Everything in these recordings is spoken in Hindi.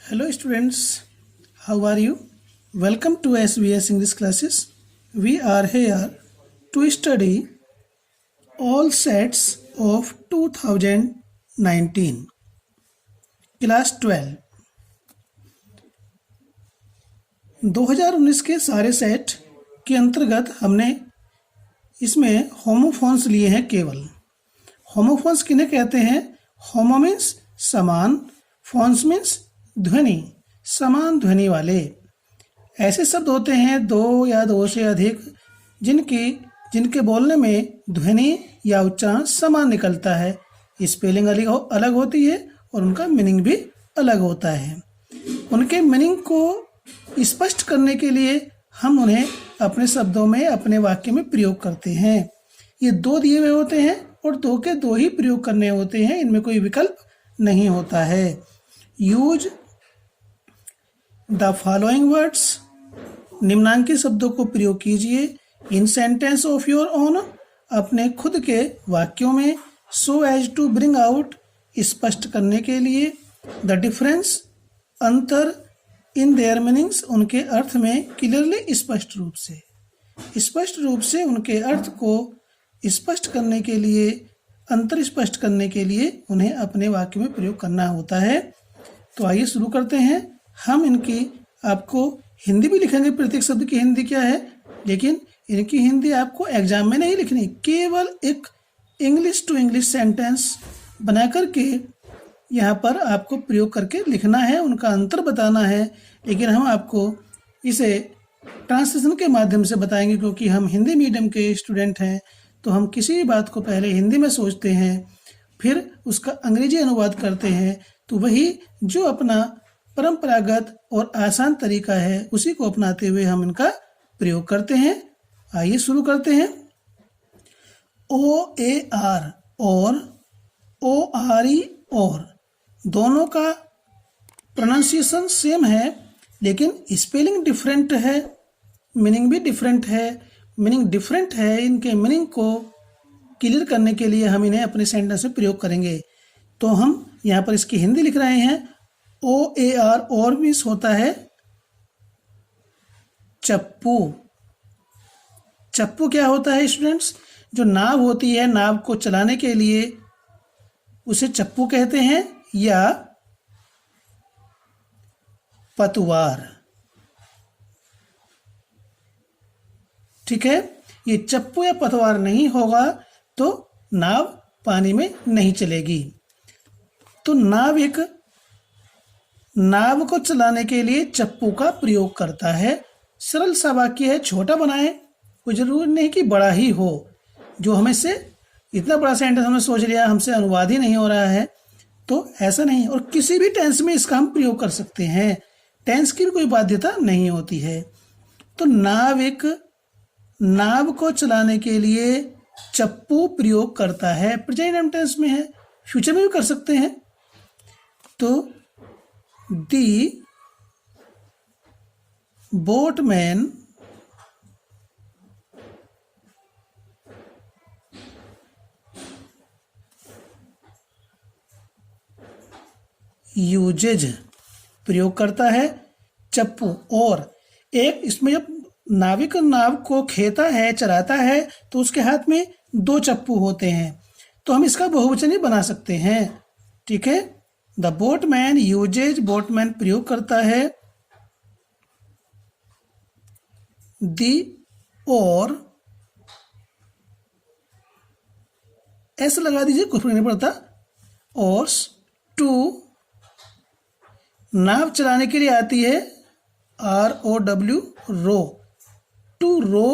Hello students, how are you? Welcome to SBS English classes. We are here to study all sets of 2019, class 12. 2019 के सारे सेट के अंतर्गत हमने इसमें होमोफोन्स लिए हैं केवल। होमोफोन्स किन्हें कहते हैं? होमो मीन्स समान, फोन्स मीन्स ध्वनि, समान ध्वनि वाले। ऐसे शब्द होते हैं दो या दो से अधिक जिनके बोलने में ध्वनि या उच्चारण समान निकलता है। स्पेलिंग अलग होती है और उनका मीनिंग भी अलग होता है। उनके मीनिंग को स्पष्ट करने के लिए हम उन्हें अपने शब्दों में, अपने वाक्य में प्रयोग करते हैं। ये दो दिए हुए होते हैं और दो के दो ही प्रयोग करने होते हैं, इनमें कोई विकल्प नहीं होता है। यूज द फॉलोइंग वर्ड्स, निम्नांकित शब्दों को प्रयोग कीजिए। In sentence of your own, अपने खुद के वाक्यों में। So as to bring out, स्पष्ट करने के लिए। द डिफरेंस, अंतर। इन देयर मीनिंग्स, उनके अर्थ में। क्लियरली, स्पष्ट रूप से उनके अर्थ को स्पष्ट करने के लिए, अंतर स्पष्ट करने के लिए उन्हें अपने वाक्य में प्रयोग करना होता है। तो आइए शुरू करते हैं। हम इनकी आपको हिंदी भी लिखेंगे, प्रत्येक शब्द की हिंदी क्या है, लेकिन इनकी हिंदी आपको एग्जाम में नहीं लिखनी, केवल एक इंग्लिश टू इंग्लिश सेंटेंस बना करके यहाँ पर आपको प्रयोग करके लिखना है, उनका अंतर बताना है। लेकिन हम आपको इसे ट्रांसलेशन के माध्यम से बताएंगे, क्योंकि हम हिंदी मीडियम के स्टूडेंट हैं। तो हम किसी भी बात को पहले हिंदी में सोचते हैं, फिर उसका अंग्रेजी अनुवाद करते हैं। तो वही जो अपना परंपरागत और आसान तरीका है, उसी को अपनाते हुए हम इनका प्रयोग करते हैं। आइए शुरू करते हैं। OAR और ORE और दोनों का प्रोनाउंसिएशन सेम है, लेकिन स्पेलिंग डिफरेंट है, मीनिंग भी डिफरेंट है। इनके मीनिंग को क्लियर करने के लिए हम इन्हें अपने सेंटेंस में प्रयोग करेंगे। तो हम यहाँ पर इसकी हिंदी लिख रहे हैं। OAR और मीन्स होता है चप्पू। चप्पू क्या होता है स्टूडेंट्स? जो नाव होती है, नाव को चलाने के लिए उसे चप्पू कहते हैं, या पतवार। ठीक है, ये चप्पू या पतवार नहीं होगा तो नाव पानी में नहीं चलेगी। तो नाव को चलाने के लिए चप्पू का प्रयोग करता है। सरल सा वाक्य है, छोटा बनाए, कोई जरूरी नहीं कि बड़ा ही हो। जो हमें से इतना बड़ा सेंटेंस हमने सोच लिया, हमसे अनुवाद ही नहीं हो रहा है, तो ऐसा नहीं। और किसी भी टेंस में इसका हम प्रयोग कर सकते हैं, टेंस की भी कोई बाध्यता नहीं होती है। तो नाव को चलाने के लिए चप्पू प्रयोग करता है। प्रेजेंट टेंस में है, फ्यूचर में भी कर सकते हैं। तो दी बोटमैन यूजेज प्रयोग करता है चप्पू। और एक इसमें जब नाविक नाव को खेता है, चलाता है, तो उसके हाथ में दो चप्पू होते हैं, तो हम इसका बहुवचन बना सकते हैं। ठीक है, द बोटमैन यूजेज, बोटमैन प्रयोग करता है दी और ऐसा लगा दीजिए, कुछ फर्क नहीं पड़ता। और टू, नाव चलाने के लिए आती है ROW, row, to row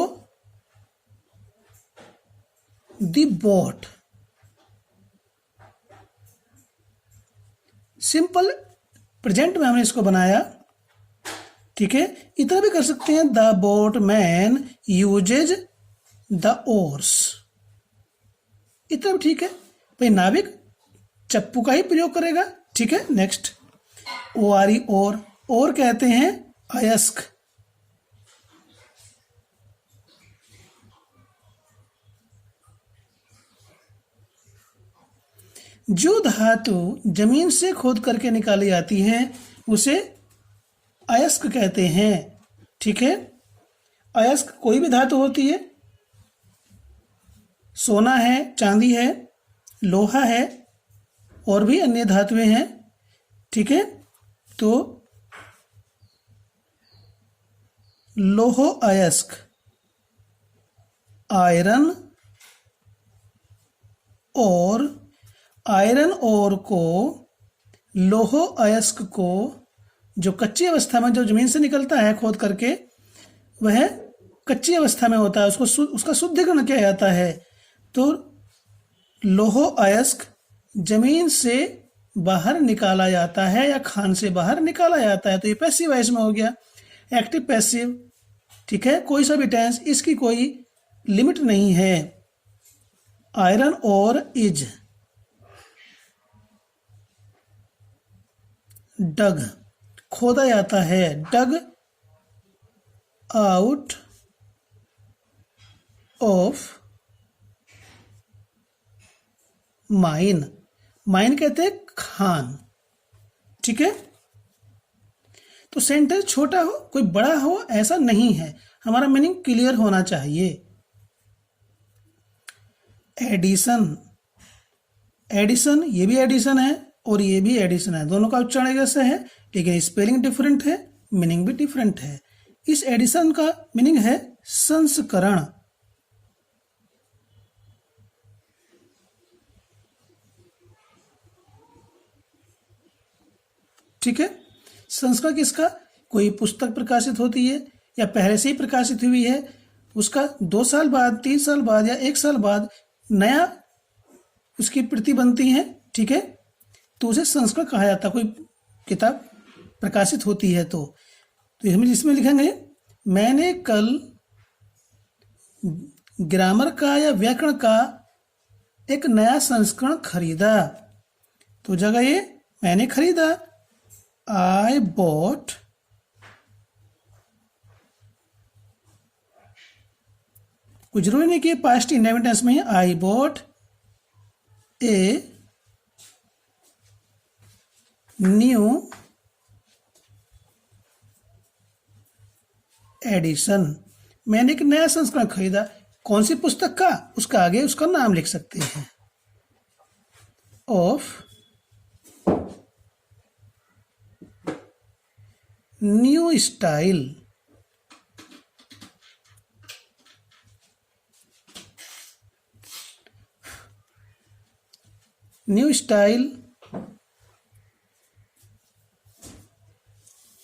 the boat. Simple present में हमने इसको बनाया। ठीक है, इतना भी कर सकते हैं, the boatman uses the ores, इतना भी ठीक है। भाई नाविक चप्पू का ही प्रयोग करेगा। ठीक है, नेक्स्ट ORE और कहते हैं अयस्क। जो धातु जमीन से खोद करके निकाली जाती है उसे अयस्क कहते हैं। ठीक है, अयस्क कोई भी धातु होती है, सोना है, चांदी है, लोहा है, और भी अन्य धातुएं हैं। ठीक है, तो लोहो अयस्क, आयरन और, आयरन और को, लोहो अयस्क को, जो कच्ची अवस्था में जो जमीन से निकलता है खोद करके, वह कच्ची अवस्था में होता है, उसका शुद्धिकरण किया जाता है। तो लोहो अयस्क जमीन से बाहर निकाला जाता है या खान से बाहर निकाला जाता है। तो ये पैसिव वॉइस में हो गया। एक्टिव पैसिव, ठीक है, कोई सा भी टेंस, इसकी कोई लिमिट नहीं है। आयरन और इज, डग, खोदा जाता है, dug out of mine, mine कहते हैं खान। ठीक है, तो सेंटेंस छोटा हो कोई बड़ा हो ऐसा नहीं है, हमारा मीनिंग क्लियर होना चाहिए। एडिशन, एडिशन, ये भी एडिशन है और ये भी एडिशन है, दोनों का उच्चारण एक जैसा है लेकिन स्पेलिंग डिफरेंट है, मीनिंग भी डिफरेंट है। इस एडिशन का मीनिंग है संस्करण। ठीक है, संस्करण किसका, कोई पुस्तक प्रकाशित होती है या पहले से ही प्रकाशित हुई है, उसका 2 साल बाद, 3 साल बाद या 1 साल बाद नया उसकी प्रति बनती है। ठीक है, तो उसे संस्करण कहा जाता है। कोई किताब प्रकाशित होती है तो इसमें लिखेंगे मैंने कल ग्रामर का या व्याकरण का एक नया संस्करण खरीदा, तो जगह ये मैंने खरीदा, I bought कुछ जरूरी नहीं कि पास्ट इंडेफिनिट टेंस में I bought a new edition, मैंने एक नया संस्करण खरीदा, कौन सी पुस्तक का, उसका आगे उसका नाम लिख सकते हैं, of new style, new style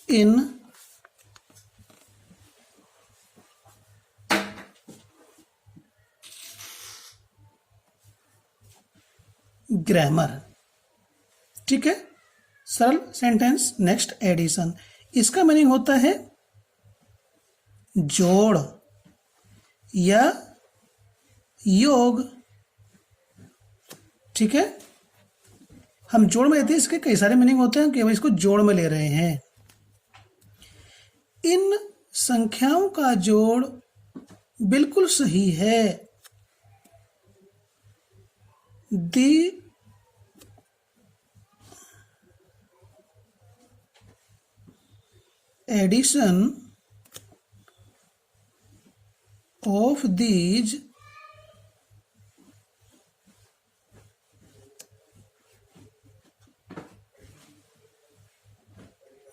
in grammar. ठीक है, सरल सेंटेंस। नेक्स्ट एडिशन, इसका मीनिंग होता है जोड़ या योग। ठीक है, हम जोड़ में लेते हैं, इसके कई सारे मीनिंग होते हैं, केवल इसको जोड़ में ले रहे हैं। इन संख्याओं का जोड़ बिल्कुल सही है। The addition of these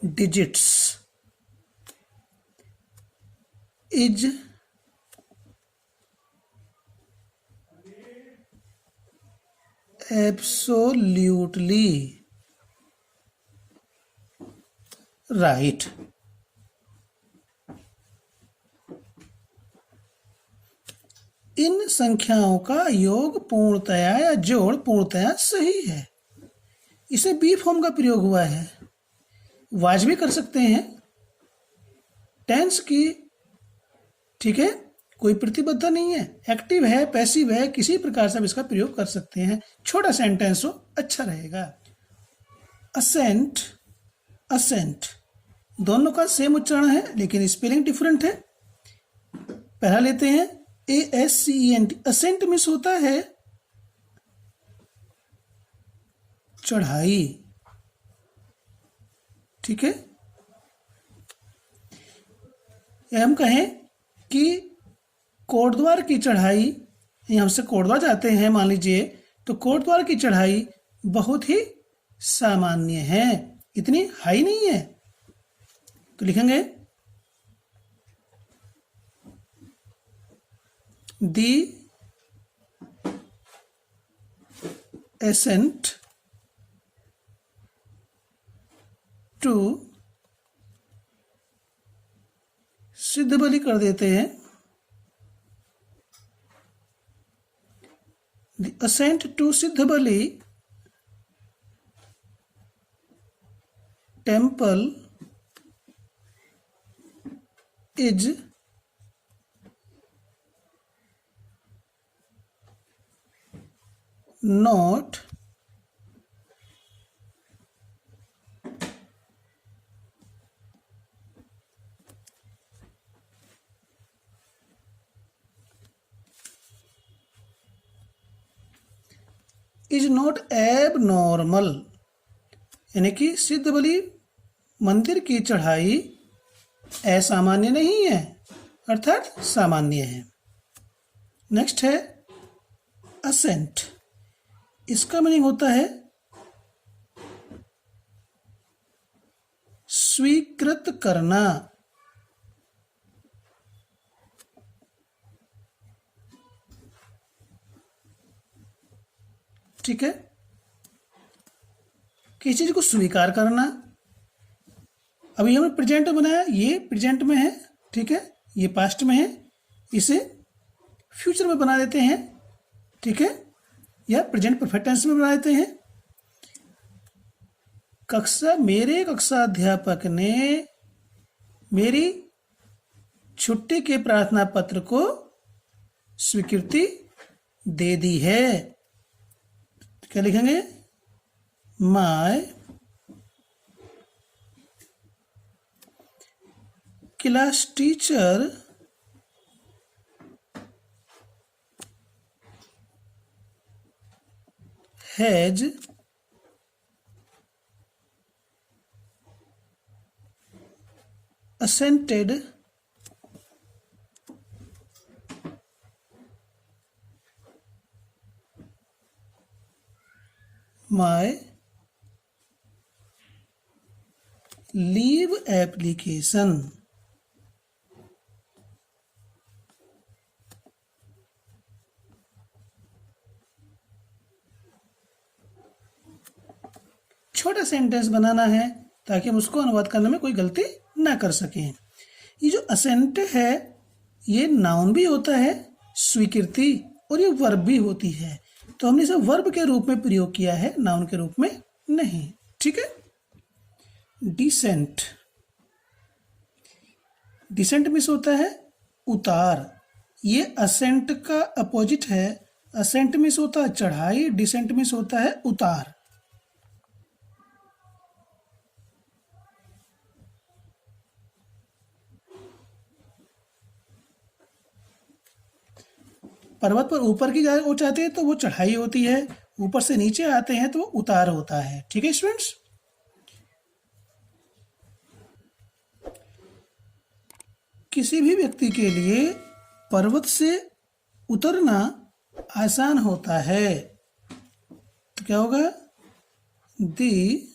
digits is absolutely right। इन संख्याओं का योग पूर्णतया या जोड़ पूर्णतया सही है। इसे बी फॉर्म का प्रयोग हुआ है, वाज भी कर सकते हैं टेंस की। ठीक है, कोई प्रतिबद्धता नहीं है, एक्टिव है, पैसिव है, किसी प्रकार से आप इसका प्रयोग कर सकते हैं। छोटा सेंटेंस हो अच्छा रहेगा। असेंट, असेंट दोनों का सेम उच्चारण है लेकिन स्पेलिंग डिफरेंट है। पहला लेते हैं ASCENT। असेंट मीन्स होता है चढ़ाई, ठीक है। या हम कहें कि कोटद्वार की चढ़ाई, यहाँ से कोटद्वार जाते हैं मान लीजिए, तो कोटद्वार की चढ़ाई बहुत ही सामान्य है, इतनी हाई नहीं है। तो लिखेंगे दी ascent टू सिद्धबली कर देते हैं, the ascent to Siddhbali temple is not is not abnormal, यानी कि सिद्धबली मंदिर की चढ़ाई असामान्य नहीं है, अर्थात सामान्य है। नेक्स्ट है असेंट, इसका मीनिंग होता है स्वीकृत करना। ठीक है, किसी चीज को स्वीकार करना। अभी हमने प्रेजेंट में बनाया, ये प्रेजेंट में है, ठीक है, ये पास्ट में है, इसे फ्यूचर में बना देते हैं, ठीक है, या प्रेजेंट परफेक्ट टेंस में बना देते हैं। मेरे कक्षा अध्यापक ने मेरी छुट्टी के प्रार्थना पत्र को स्वीकृति दे दी है। क्या लिखेंगे? My class teacher has assented my leave application। छोटा सेंटेंस बनाना है ताकि हम उसको अनुवाद करने में कोई गलती ना कर सकें। ये जो असेंट है ये नाउन भी होता है, स्वीकृति, और ये वर्ब भी होती है, तो हमने इसे वर्ब के रूप में प्रयोग किया है, नाउन के रूप में नहीं। ठीक है। डिसेंट, डिसेंट मीन्स होता है उतार, ये असेंट का अपोजिट है। असेंट मीन्स होता है चढ़ाई, डिसेंट मीन्स होता है उतार। पर्वत पर ऊपर की ओर जाते हैं तो वो चढ़ाई होती है, ऊपर से नीचे आते हैं तो वो उतार होता है। ठीक है स्टूडेंट्स। किसी भी व्यक्ति के लिए पर्वत से उतरना आसान होता है, तो क्या होगा? दी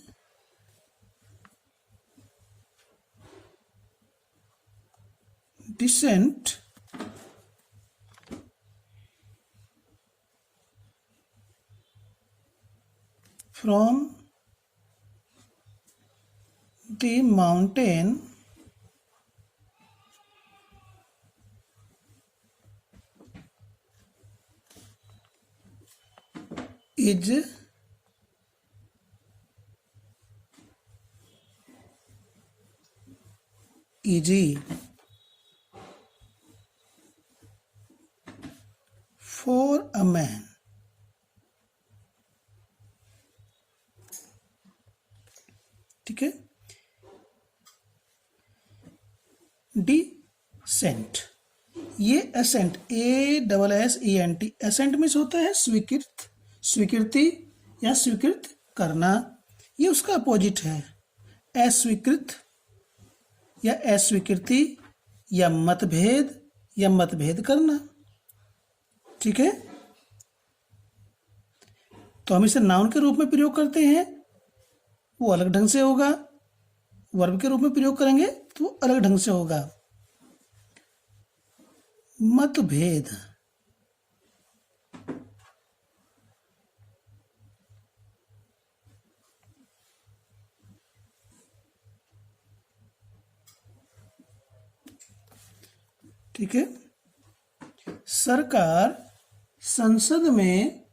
decent from the mountain is easy for a man। ठीक है। डिसेंट, ये असेंट, ASSENT, असेंट मीन्स होता है स्वीकृत, स्वीकृति या स्वीकृत करना, ये उसका अपोजिट है। अस्वीकृत या अस्वीकृति या मतभेद करना। ठीक है, तो हम इसे नाउन के रूप में प्रयोग करते हैं, वो अलग ढंग से होगा। वर्ब के रूप में प्रयोग करेंगे तो वो अलग ढंग से होगा। मतभेद, ठीक है। सरकार संसद में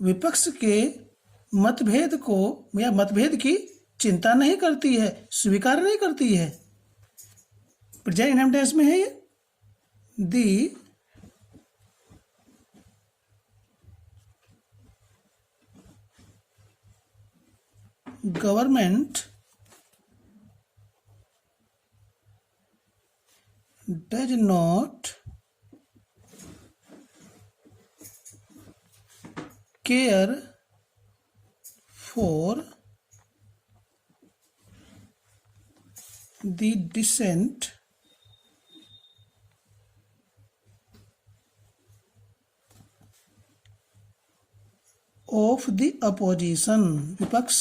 विपक्ष के मतभेद को या मतभेद की चिंता नहीं करती है, स्वीकार नहीं करती है। प्रेजेंट इनडेफिनिट टेंस में है ये। दी government does not care for the dissent of the opposition, विपक्ष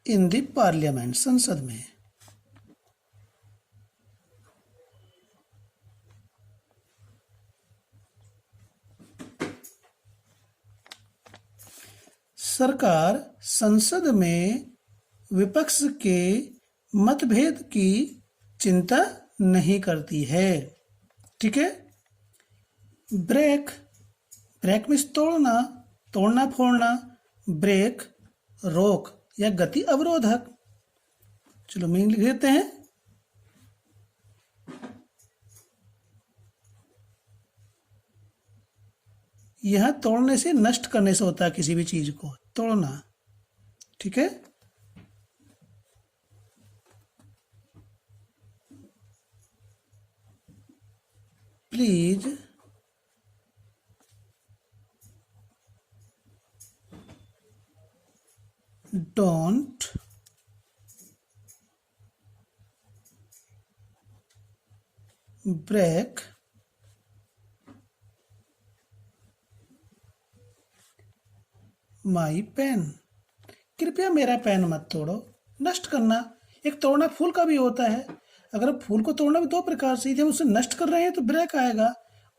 इन द पार्लियामेंट, संसद में। सरकार संसद में विपक्ष के मतभेद की चिंता नहीं करती है। ठीक है। ब्रेक, ब्रेक मीन्स तोड़ना, तोड़ना फोड़ना। ब्रेक रोक या गति अवरोधक। चलो मीनिंग लिख देते हैं। यह तोड़ने से, नष्ट करने से होता है किसी भी चीज को, तोड़ना। ठीक है। Please don't break my pen. कृपया मेरा पेन मत तोड़ो। नष्ट करना, एक तोड़ना फूल का भी होता है। अगर फूल को तोड़ना भी दो प्रकार से, यदि हम उसे नष्ट कर रहे हैं तो ब्रेक आएगा,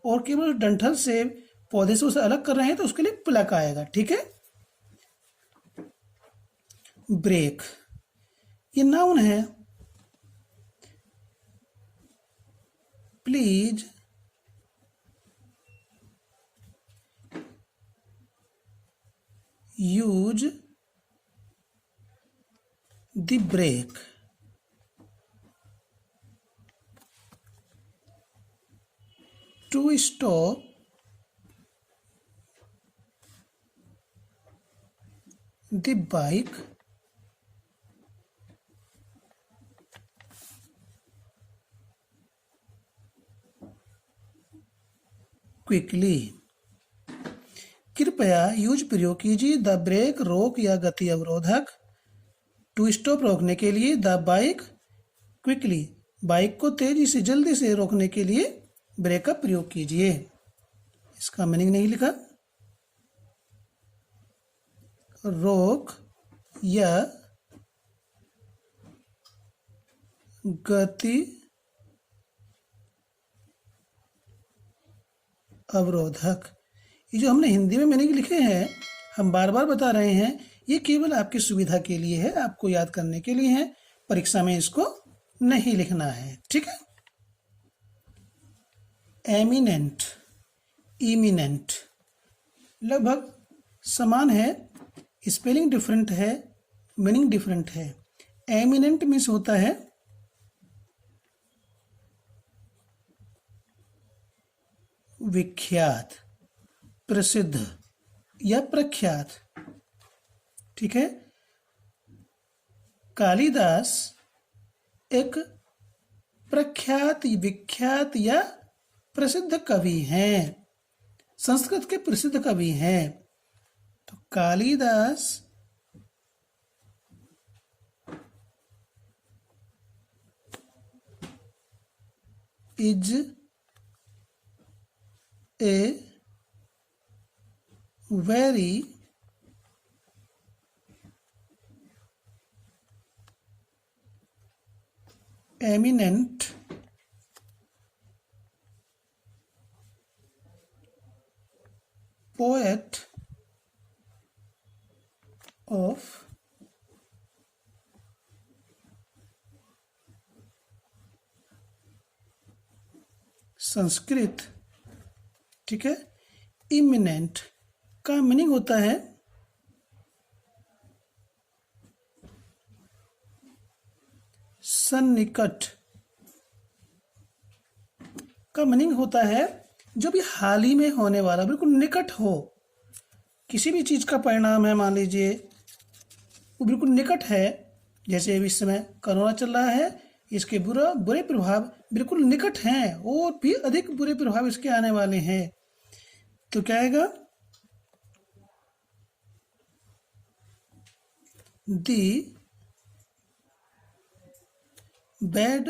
और केवल डंठल से, पौधे से उसे अलग कर रहे हैं तो उसके लिए प्लक आएगा। ठीक है। ब्रेक ये नाउन है। Please use the brake. To stop the bike quickly. कृपया यूज प्रयोग कीजिए द ब्रेक रोक या गति अवरोधक। टू स्टॉप रोकने के लिए, द बाइक क्विकली बाइक को तेजी से, जल्दी से रोकने के लिए ब्रेक का प्रयोग कीजिए। इसका मीनिंग नहीं लिखा। रोक या गति अवरोधक, ये जो हमने हिंदी में मीनिंग लिखे हैं, हम बार बार बता रहे हैं, ये केवल आपकी सुविधा के लिए है, आपको याद करने के लिए है। परीक्षा में इसको नहीं लिखना है। ठीक है। एमिनेंट, इमिनेंट लगभग समान है, स्पेलिंग डिफरेंट है, मीनिंग डिफरेंट है। एमिनेंट मीन्स होता है विख्यात, प्रसिद्ध या प्रख्यात। ठीक है। कालिदास एक प्रख्यात, विख्यात या प्रसिद्ध कवि हैं, संस्कृत के प्रसिद्ध कवि हैं। तो Kalidas is a very eminent poet of Sanskrit. ठीक है, इमिनेंट का मीनिंग होता है सन्निकट, का मीनिंग होता है जो भी हाल ही में होने वाला, बिल्कुल निकट हो। किसी भी चीज़ का परिणाम है, मान लीजिए वो बिल्कुल निकट है, जैसे इस समय कोरोना चल रहा है, इसके बुरे प्रभाव बिल्कुल निकट हैं और भी अधिक बुरे प्रभाव इसके आने वाले हैं। तो क्या आएगा? The bad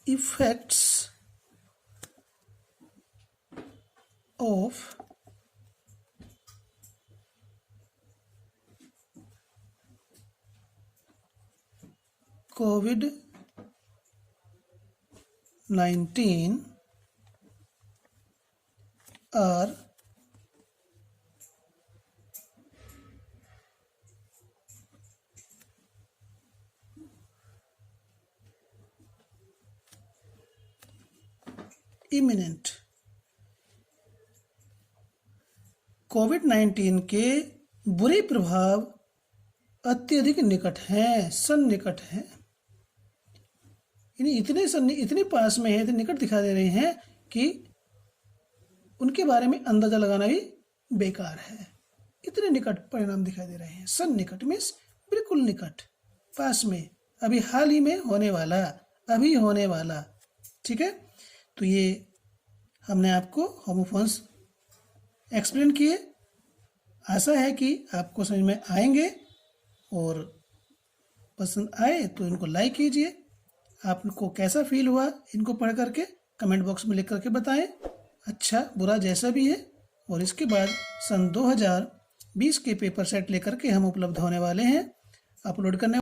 effects of COVID-19 are imminent. कोविड-19 के बुरे प्रभाव अत्यधिक निकट हैं, सन्निकट हैं, इतने पास में है, इतने निकट दिखा दे रहे हैं कि उनके बारे में अंदाजा लगाना भी बेकार है। इतने निकट परिणाम दिखाई दे रहे हैं। सन्निकट मीन्स बिल्कुल निकट, पास में, अभी हाल ही में होने वाला, अभी होने वाला। ठीक है, तो ये हमने आपको होमोफोन्स एक्सप्लेन किए। आशा है कि आपको समझ में आएंगे और पसंद आए तो इनको लाइक कीजिए। आपको कैसा फील हुआ इनको पढ़ करके कमेंट बॉक्स में लिख करके बताएं, अच्छा बुरा जैसा भी है। और इसके बाद सन 2020 के पेपर सेट लेकर के हम उपलब्ध होने वाले हैं, अपलोड करने